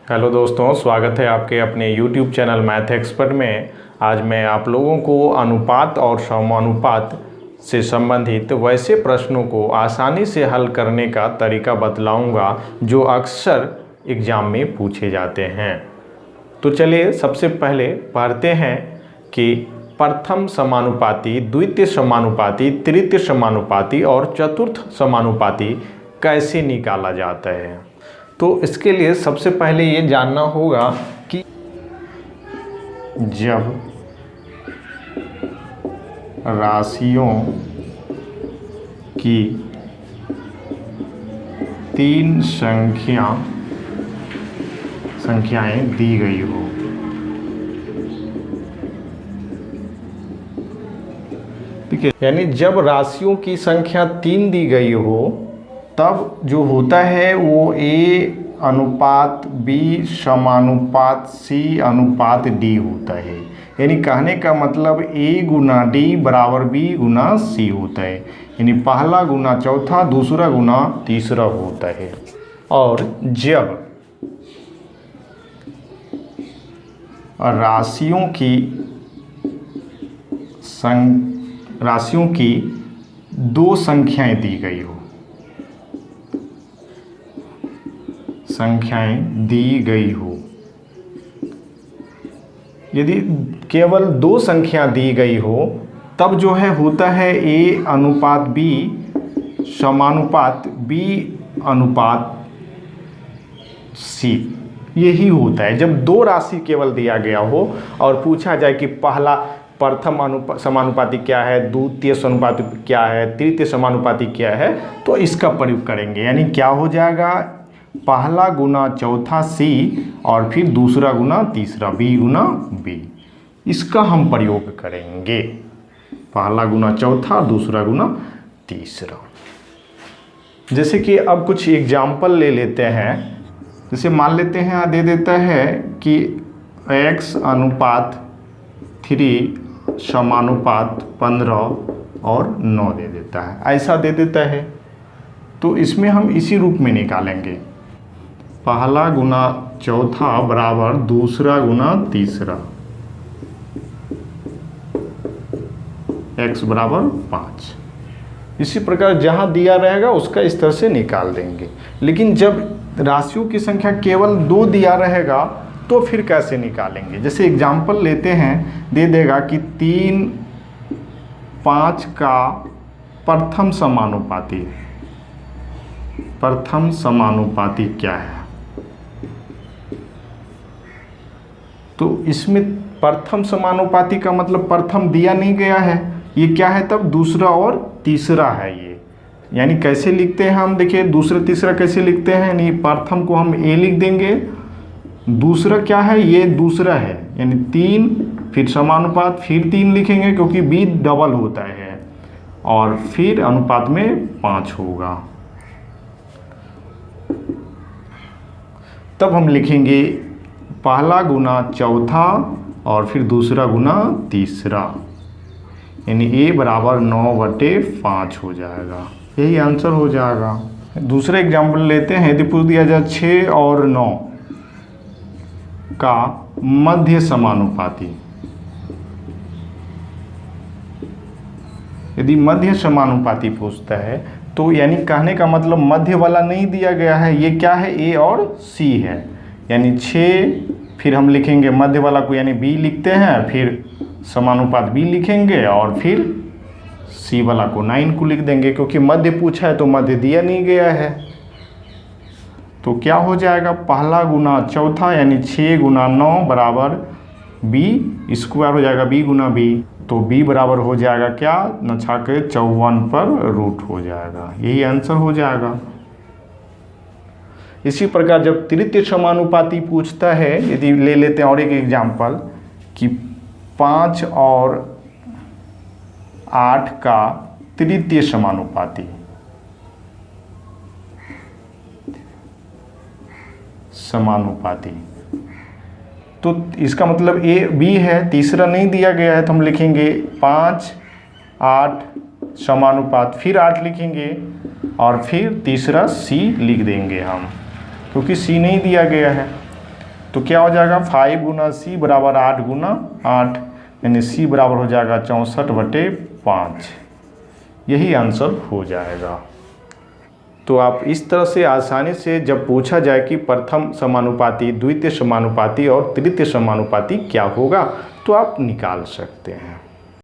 Hello दोस्तों, स्वागत है आपके अपने YouTube चैनल मैथ एक्सपर्ट में। आज मैं आप लोगों को अनुपात और समानुपात से संबंधित वैसे प्रश्नों को आसानी से हल करने का तरीका बतलाऊंगा जो अक्सर एग्ज़ाम में पूछे जाते हैं। तो चलिए सबसे पहले पढ़ते हैं कि प्रथम समानुपाती, द्वितीय समानुपाती, तृतीय समानुपाती और चतुर्थ समानुपाती कैसे निकाला जाता है। तो इसके लिए सबसे पहले ये जानना होगा कि जब राशियों की तीन संख्याएं दी गई हो, ठीक है, यानी जब राशियों की संख्या 3 दी गई हो तब जो होता है वो A अनुपात B समानुपात C अनुपात D होता है। यानी कहने का मतलब A गुना D बराबर B गुना C होता है। यानी पहला गुना चौथा, दूसरा गुना तीसरा होता है। और जब राशियों की दो संख्याएं दी गई हो, यदि केवल दो संख्या दी गई हो तब जो है होता है A अनुपात B समानुपात B अनुपात C। यही होता है जब दो राशि केवल दिया गया हो और पूछा जाए कि पहला प्रथम समानुपाती क्या है, द्वितीय समानुपाती क्या है, तृतीय समानुपाती क्या है, तो इसका प्रयोग करेंगे। यानी क्या हो जाएगा, पहला गुना चौथा C और फिर दूसरा गुना तीसरा B गुना B, इसका हम प्रयोग करेंगे। पहला गुना चौथा, दूसरा गुना तीसरा। जैसे कि अब कुछ एग्जाम्पल ले लेते हैं। जैसे मान लेते हैं दे देता है कि x अनुपात 3 समानुपात 15 और 9 दे देता है, ऐसा दे देता है। तो इसमें हम इसी रूप में निकालेंगे, पहला गुना चौथा बराबर दूसरा गुना तीसरा, x बराबर 5। इसी प्रकार जहाँ दिया रहेगा उसका इस तरह से निकाल देंगे। लेकिन जब राशियों की संख्या केवल 2 दिया रहेगा तो फिर कैसे निकालेंगे। जैसे एग्जाम्पल लेते हैं, दे देगा कि 3 5 का प्रथम समानुपाती क्या है। तो इसमें प्रथम समानुपाती का मतलब प्रथम दिया नहीं गया है, ये क्या है तब दूसरा और तीसरा है ये। यानी कैसे लिखते हैं हम, देखिए दूसरा तीसरा कैसे लिखते हैं। यानी प्रथम को हम A लिख देंगे, दूसरा क्या है, ये दूसरा है, यानी 3 फिर समानुपात फिर 3 लिखेंगे क्योंकि B डबल होता है, और फिर अनुपात में 5 होगा। तब हम लिखेंगे पहला गुना चौथा और फिर दूसरा गुना तीसरा, यानी A बराबर 9/5 हो जाएगा। यही आंसर हो जाएगा। दूसरा एग्जाम्पल लेते हैं। यदि पूछ दिया जाए 6 और 9 का मध्य समानुपाती, यदि मध्य समानुपाती पूछता है तो यानी कहने का मतलब मध्य वाला नहीं दिया गया है, ये क्या है A और C है। यानी 6 फिर हम लिखेंगे मध्य वाला को, यानी B लिखते हैं, फिर समानुपात B लिखेंगे और फिर C वाला को 9 को लिख देंगे, क्योंकि मध्य पूछा है तो मध्य दिया नहीं गया है। तो क्या हो जाएगा, पहला गुना चौथा यानी 6 गुना 9 बराबर B स्क्वायर हो जाएगा, B गुना B। तो B बराबर हो जाएगा क्या, नछा के 54 पर रूट हो जाएगा। यही आंसर हो जाएगा। इसी प्रकार जब तृतीय समानुपाती पूछता है, यदि ले लेते हैं और एक एग्जाम्पल कि 5 और 8 का तृतीय समानुपाती, तो इसका मतलब A B है, तीसरा नहीं दिया गया है, तो हम लिखेंगे 5 8 समानुपात फिर 8 लिखेंगे और फिर तीसरा C लिख देंगे हम, क्योंकि C नहीं दिया गया है। तो क्या हो जाएगा 5 गुना सी बराबर 8 गुना 8, यानी सी बराबर हो जाएगा 64/5। यही आंसर हो जाएगा। तो आप इस तरह से आसानी से जब पूछा जाए कि प्रथम समानुपाती, द्वितीय समानुपाती और तृतीय समानुपाती क्या होगा, तो आप निकाल सकते हैं।